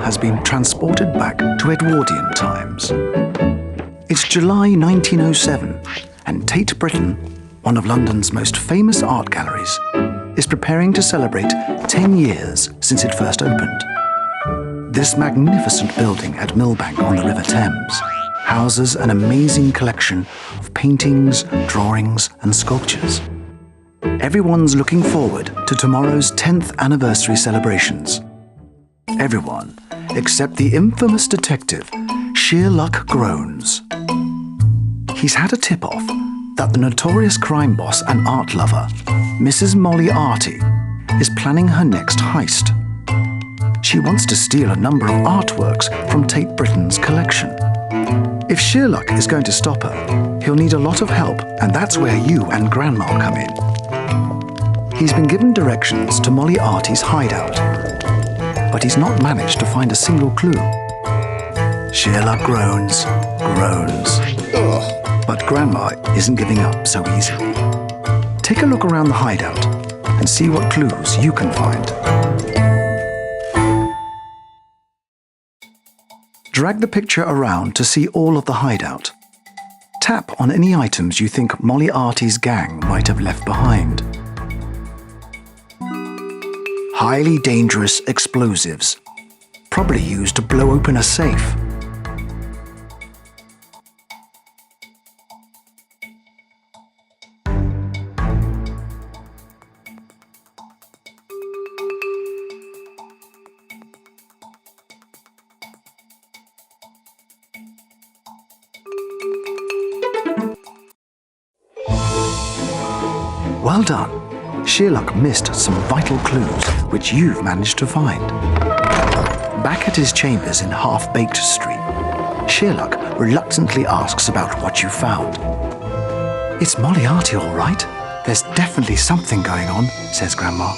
has been transported back to Edwardian times. It's July 1907, and Tate Britain, one of London's most famous art galleries, is preparing to celebrate 10 years since it first opened. This magnificent building at Millbank on the River Thames houses an amazing collection of paintings, drawings, and sculptures. Everyone's looking forward to tomorrow's 10th anniversary celebrations. Everyone except the infamous detective, Sherlock Groans. He's had a tip-off that the notorious crime boss and art lover, Mrs. Moriarty, is planning her next heist. She wants to steal a number of artworks from Tate Britain's collection. If Sherlock is going to stop her, he'll need a lot of help, and that's where you and Grandma come in. He's been given directions to Moriarty's hideout, but he's not managed to find a single clue. Sherlock groans. But Grandma isn't giving up so easily. Take a look around the hideout and see what clues you can find. Drag the picture around to see all of the hideout. Tap on any items you think Moriarty's gang might have left behind. Highly dangerous explosives, probably used to blow open a safe. Well done! Sherlock missed some vital clues, which you've managed to find. Back at his chambers in Half-Baked Street, Sherlock reluctantly asks about what you found. It's Moriarty, all right. There's definitely something going on, says Grandma.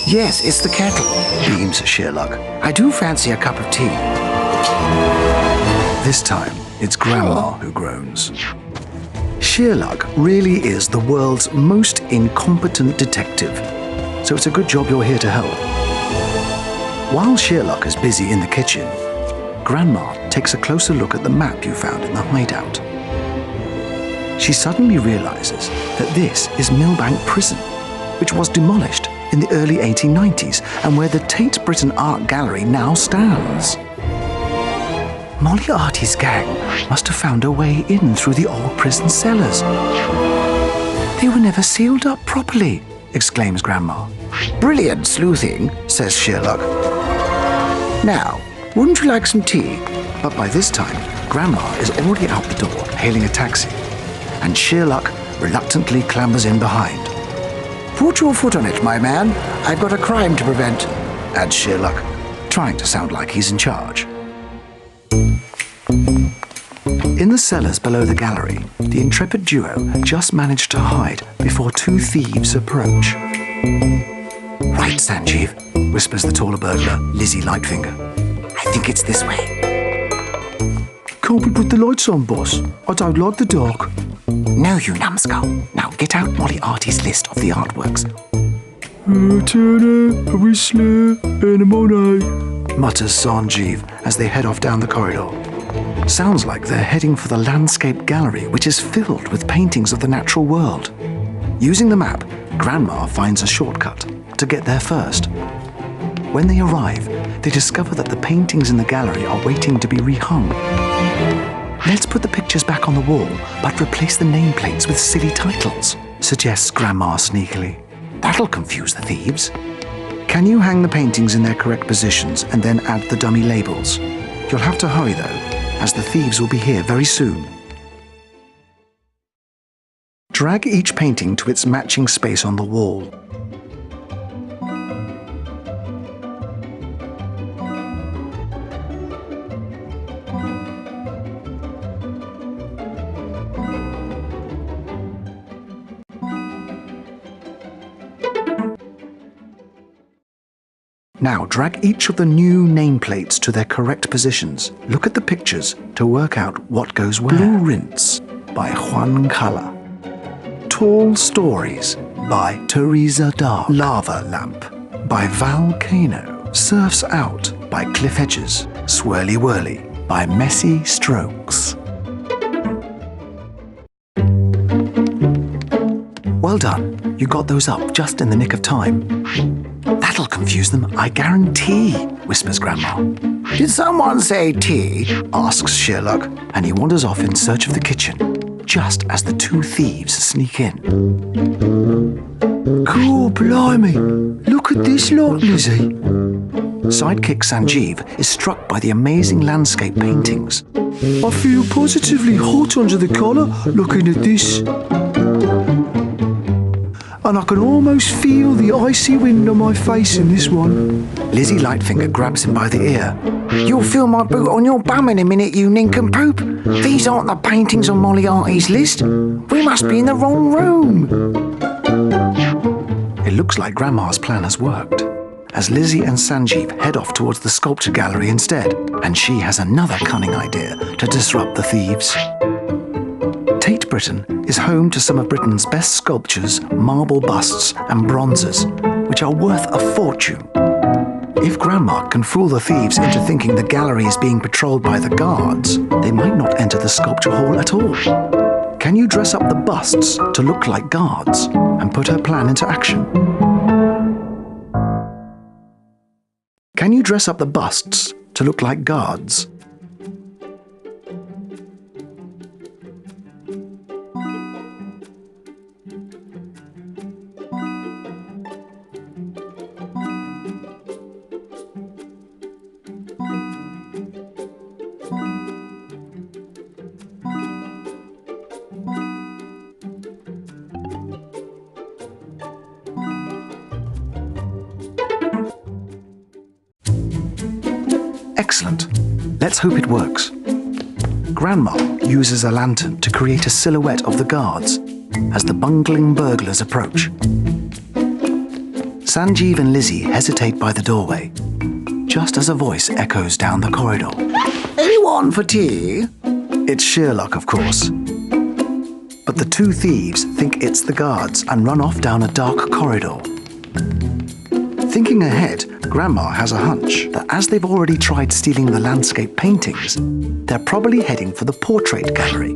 Yes, it's the kettle, beams Sherlock. I do fancy a cup of tea. This time, it's Grandma who groans. Sherlock really is the world's most incompetent detective, so it's a good job you're here to help. While Sherlock is busy in the kitchen, Grandma takes a closer look at the map you found in the hideout. She suddenly realizes that this is Millbank Prison, which was demolished in the early 1890s and where the Tate Britain Art Gallery now stands. Moriarty's gang must have found a way in through the old prison cellars. They were never sealed up properly, exclaims Grandma. Brilliant sleuthing, says Sherlock. Now, wouldn't you like some tea? But by this time, Grandma is already out the door, hailing a taxi, and Sherlock reluctantly clambers in behind. Put your foot on it, my man. I've got a crime to prevent, adds Sherlock, trying to sound like he's in charge. In the cellars below the gallery, the intrepid duo just managed to hide before two thieves approach. Right, Sanjeev, whispers the taller burglar, Lizzie Lightfinger. I think it's this way. Can't we put the lights on, boss? I don't like the dark. No, you numbskull. Now get out Moriarty's list of the artworks. A tenor, a whistler, and a Monet, mutters Sanjeev as they head off down the corridor. Sounds like they're heading for the landscape gallery, which is filled with paintings of the natural world. Using the map, Grandma finds a shortcut to get there first. When they arrive, they discover that the paintings in the gallery are waiting to be rehung. Let's put the pictures back on the wall, but replace the nameplates with silly titles, suggests Grandma sneakily. That'll confuse the thieves. Can you hang the paintings in their correct positions and then add the dummy labels? You'll have to hurry though, as the thieves will be here very soon. Drag each painting to its matching space on the wall. Now drag each of the new nameplates to their correct positions. Look at the pictures to work out what goes where. Blue Rinse by Juan Cala. Tall Stories by Teresa Dark. Lava Lamp by Volcano. Surfs Out by cliff edges, swirly-whirly by messy strokes. Well done, you got those up just in the nick of time. That'll confuse them, I guarantee, whispers Grandma. Did someone say tea? Asks Sherlock, and he wanders off in search of the kitchen, just as the two thieves sneak in. Cool, blimey, look at this lot, Lizzie. Sidekick Sanjeev is struck by the amazing landscape paintings. I feel positively hot under the collar looking at this. And I can almost feel the icy wind on my face in this one. Lizzie Lightfinger grabs him by the ear. You'll feel my boot on your bum in a minute, you nincompoop. These aren't the paintings on Moriarty's list. We must be in the wrong room. It looks like Grandma's plan has worked, as Lizzie and Sanjeev head off towards the sculpture gallery instead, and she has another cunning idea to disrupt the thieves. Tate Britain is home to some of Britain's best sculptures, marble busts and bronzes, which are worth a fortune. If Grandma can fool the thieves into thinking the gallery is being patrolled by the guards, they might not enter the sculpture hall at all. Can you dress up the busts to look like guards and put her plan into action? Can you dress up the busts to look like guards? Excellent. Let's hope it works. Grandma uses a lantern to create a silhouette of the guards as the bungling burglars approach. Sanjeev and Lizzie hesitate by the doorway, just as a voice echoes down the corridor. Anyone for tea? It's Sherlock, of course. But the two thieves think it's the guards and run off down a dark corridor. Thinking ahead, Grandma has a hunch that as they've already tried stealing the landscape paintings, they're probably heading for the portrait gallery.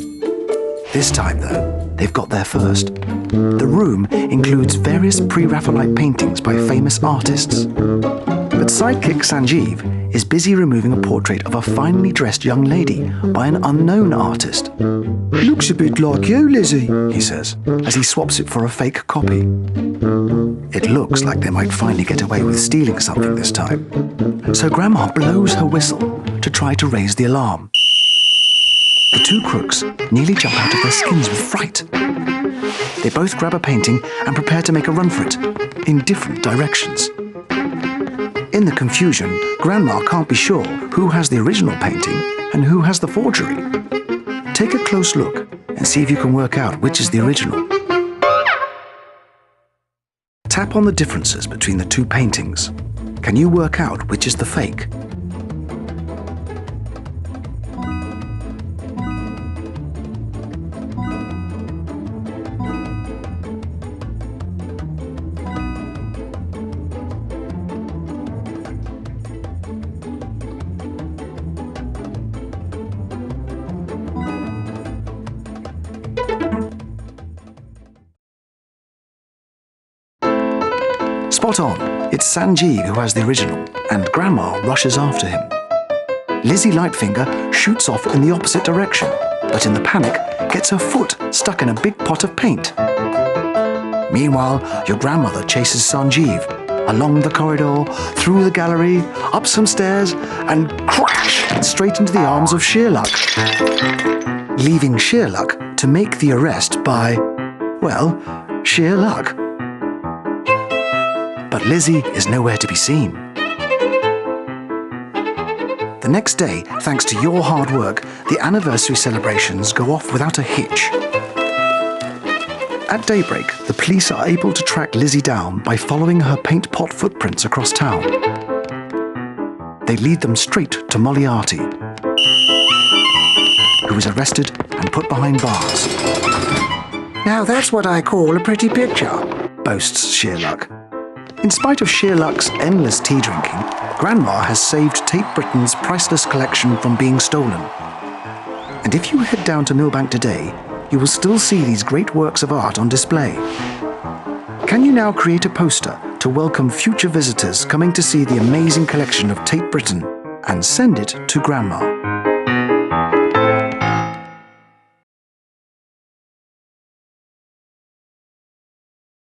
This time, though, they've got there first. The room includes various pre-Raphaelite paintings by famous artists. But sidekick Sanjeev is busy removing a portrait of a finely dressed young lady by an unknown artist. Looks a bit like you, Lizzie, he says, as he swaps it for a fake copy. It looks like they might finally get away with stealing something this time. So Grandma blows her whistle to try to raise the alarm. The two crooks nearly jump out of their skins with fright. They both grab a painting and prepare to make a run for it, in different directions. In the confusion, Grandma can't be sure who has the original painting and who has the forgery. Take a close look and see if you can work out which is the original. Tap on the differences between the two paintings. Can you work out which is the fake? Spot on! It's Sanjeev who has the original, and Grandma rushes after him. Lizzie Lightfinger shoots off in the opposite direction, but in the panic gets her foot stuck in a big pot of paint. Meanwhile, your grandmother chases Sanjeev along the corridor, through the gallery, up some stairs, and crash straight into the arms of Sherlock, leaving Sherlock to make the arrest by, well, sheer luck. But Lizzie is nowhere to be seen. The next day, thanks to your hard work, the anniversary celebrations go off without a hitch. At daybreak, the police are able to track Lizzie down by following her paint pot footprints across town. They lead them straight to Moriarty, who is arrested and put behind bars. Now that's what I call a pretty picture, boasts Sherlock. In spite of sheer luck's endless tea drinking, Grandma has saved Tate Britain's priceless collection from being stolen. And if you head down to Millbank today, you will still see these great works of art on display. Can you now create a poster to welcome future visitors coming to see the amazing collection of Tate Britain and send it to Grandma?